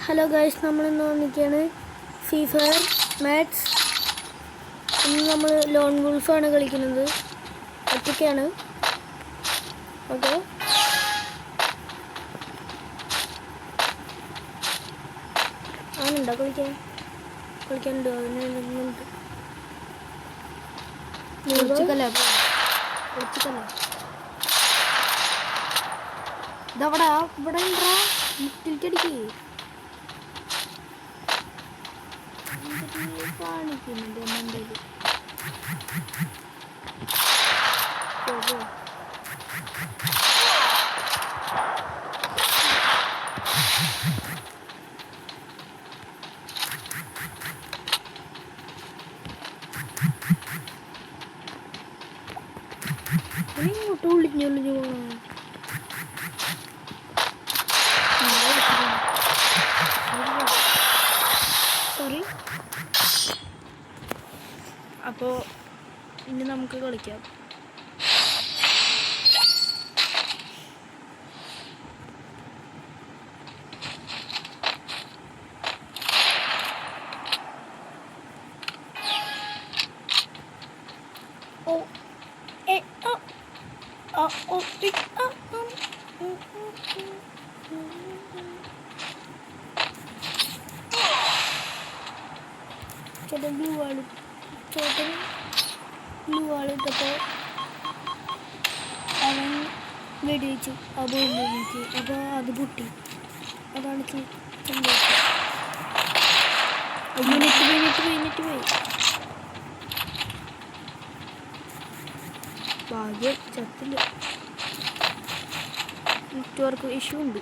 Hello guys, നമ്മളിന്ന് വന്നിരിക്കുകയാണ് free fire maths. ഇന്ന് നമ്മൾ ലോൺ വുൾഫാണ് കളിക്കുന്നത്. ഒറ്റയ്ക്കാണ്. ഓക്കെ, ആനുണ്ടോ കളിക്കാനുണ്ടോ? അതിനുണ്ട് ഇതവിടെ ഇവിടെ ഉണ്ടാ മുട്ടിൽക്കടിക്ക് കാണിക്കുന്നുണ്ട് മണ്ടയിൽ. ഇങ്ങോട്ട് ഒളിഞ്ഞൊളിഞ്ഞു പോകണം. സോറി. അപ്പോൾ ഇനി നമുക്ക് കളിക്കാം. ചേട്ടൻ ബ്ലൂ ആൾ ഇട്ടപ്പോൾ അവൻ വെടിവെച്ചു ആ ബോംബിലേക്ക്. അപ്പോൾ അത് പൊട്ടി. അതാണ് സംഭവിച്ചത്. മിനിറ്റ് പോയി. ഭാഗ്യം ചത്തില്ല. നെറ്റ്വർക്ക് ഇഷ്യൂ ഉണ്ട്.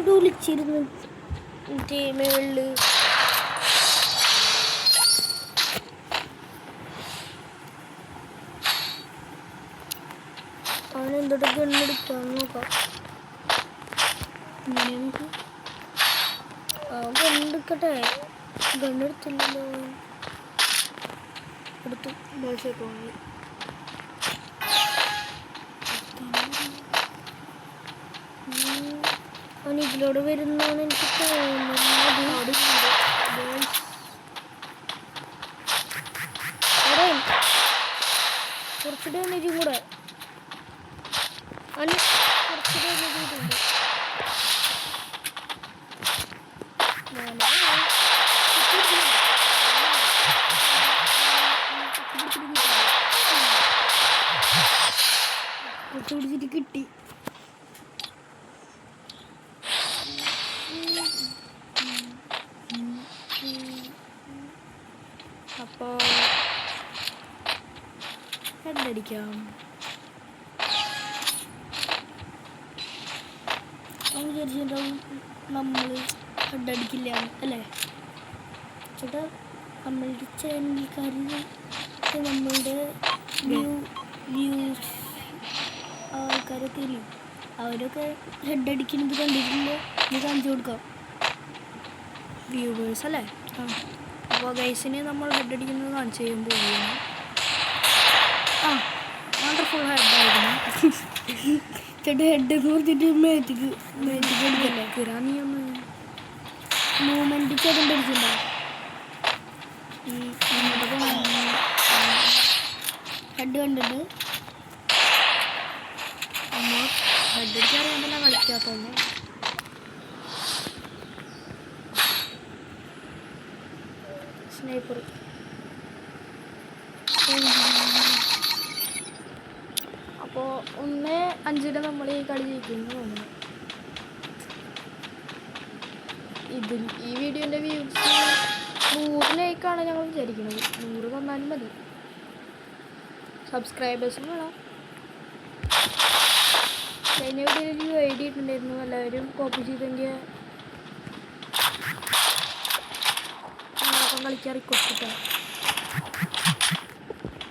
വിളിച്ചിരുന്നു മേളില്. അവനെന്തോട്ട് ഗണ്ണെടുക്കാം നോക്കാം. ഇങ്ങനെ നമുക്ക് ഗണ്ണെടുക്കട്ടെ. ഗണ്ണെടുത്തില്ലല്ലോ. എടുത്തു. ബോൾസൊക്കെ വാങ്ങി. അവൻ ഇതിലൂടെ വരുന്നാണ് എനിക്ക് തോന്നുന്നത്. കുറച്ച് ഡാമേജും കൂടെ അവന് കുറച്ച് ഡാമേജ് ചെയ്തിട്ടുണ്ട്. പിടിച്ചിട്ട് കിട്ടി. അപ്പോൾ ഹെഡടിക്കാം. വിചാരിച്ചിട്ടുണ്ടാവും നമ്മൾ ഹെഡടിക്കില്ല അല്ലേ ചേട്ടാ. നമ്മളുടെ ചാനൽക്കാർ നമ്മളുടെ വ്യൂസ് ആൾക്കാരൊക്കെ ഇല്ലേ, അവരൊക്കെ ഹെഡടിക്കുന്നത് കണ്ടിട്ടില്ല. ഇത് കാണിച്ചു കൊടുക്കാം. വ്യൂവേഴ്സ് അല്ലേ. അപ്പോൾ ഗൈസിനെ നമ്മൾ ഹെഡടിക്കുന്നത് കാണിച്ചു ചെയ്യാൻ പോവുകയാണ്. വണ്ടർഫുൾ ഹെഡായിരുന്നു. ചേട്ടാ ഹെഡ് കൊടുത്തിട്ട് മേറ്റിക്ക് അടിക്കല്ലേ കിറാനി ഒന്ന് മൂവ്മെൻറ്റ് ചേട്ടൻ അടിച്ചിട്ടുണ്ടോ? ഹെഡ് കണ്ടിട്ട് നമ്മൾ ഹെഡ് അടിച്ചറിയാൻ തന്നെ കളിക്കാത്തത്. സ്നൈപ്പർ അപ്പോൾ 1-5 നമ്മൾ ഈ കളി ജയിക്കുന്നു തോന്നുന്നു. ഈ വീഡിയോൻ്റെ വ്യൂസ് 100 ലൈക്കാണ് ഞങ്ങൾ വിചാരിക്കുന്നത്. 100 തന്നാലും മതി. സബ്സ്ക്രൈബേഴ്സും വേണം. കഴിഞ്ഞ വീഡിയോയിൽ ഒരു ഐഡി ഇട്ടുണ്ടായിരുന്നു. എല്ലാവരും കോപ്പി ചെയ്തെങ്കിൽ ഞങ്ങളപ്പം കളിക്കാൻ റിക്വസ്റ്റ്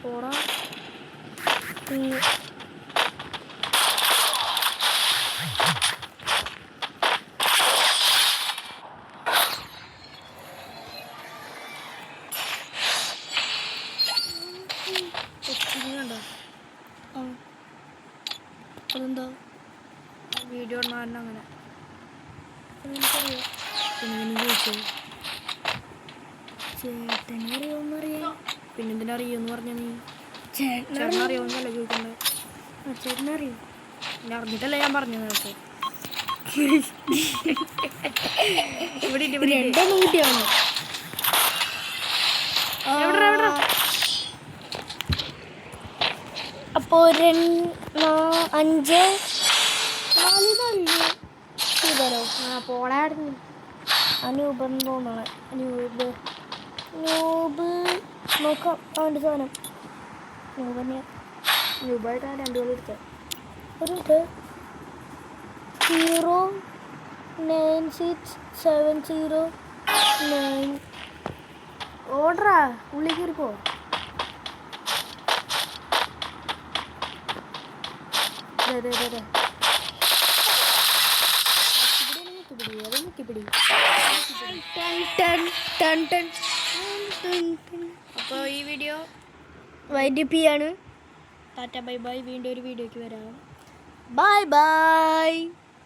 പോടാ. ചോദിച്ചത്. ചേട്ടനെ അറിയുമെന്ന് അറിയാം. പിന്നെന്തിനാ അറിയുമെന്ന് പറഞ്ഞ നീ? ചേട്ടനെ അറിയുമെന്നല്ല ചോദിക്കണ്ടേ? ചേട്ടനെ അറിയും. പിന്നെ അറിഞ്ഞിട്ടല്ല ഞാൻ പറഞ്ഞത് നേരത്തെ. രണ്ടൊന്നും കുട്ടിയാണ്. അപ്പോൾ 5 4 പോളായിരുന്നു. അനൂപെന്ന് തോന്നണേ. നൂബ് നോക്കാം അവൻ്റെ സാധനം. നൂബായിട്ടാണ് 2 കളി എടുത്തത്. ഒരു 0967009 ഓർഡറാ ഉള്ളിൽ കയറിപ്പോ. അപ്പോൾ ഈ video wind up. Tata bye bye. വീണ്ടും ഒരു വീഡിയോയ്ക്ക് വരാം. Bye bye.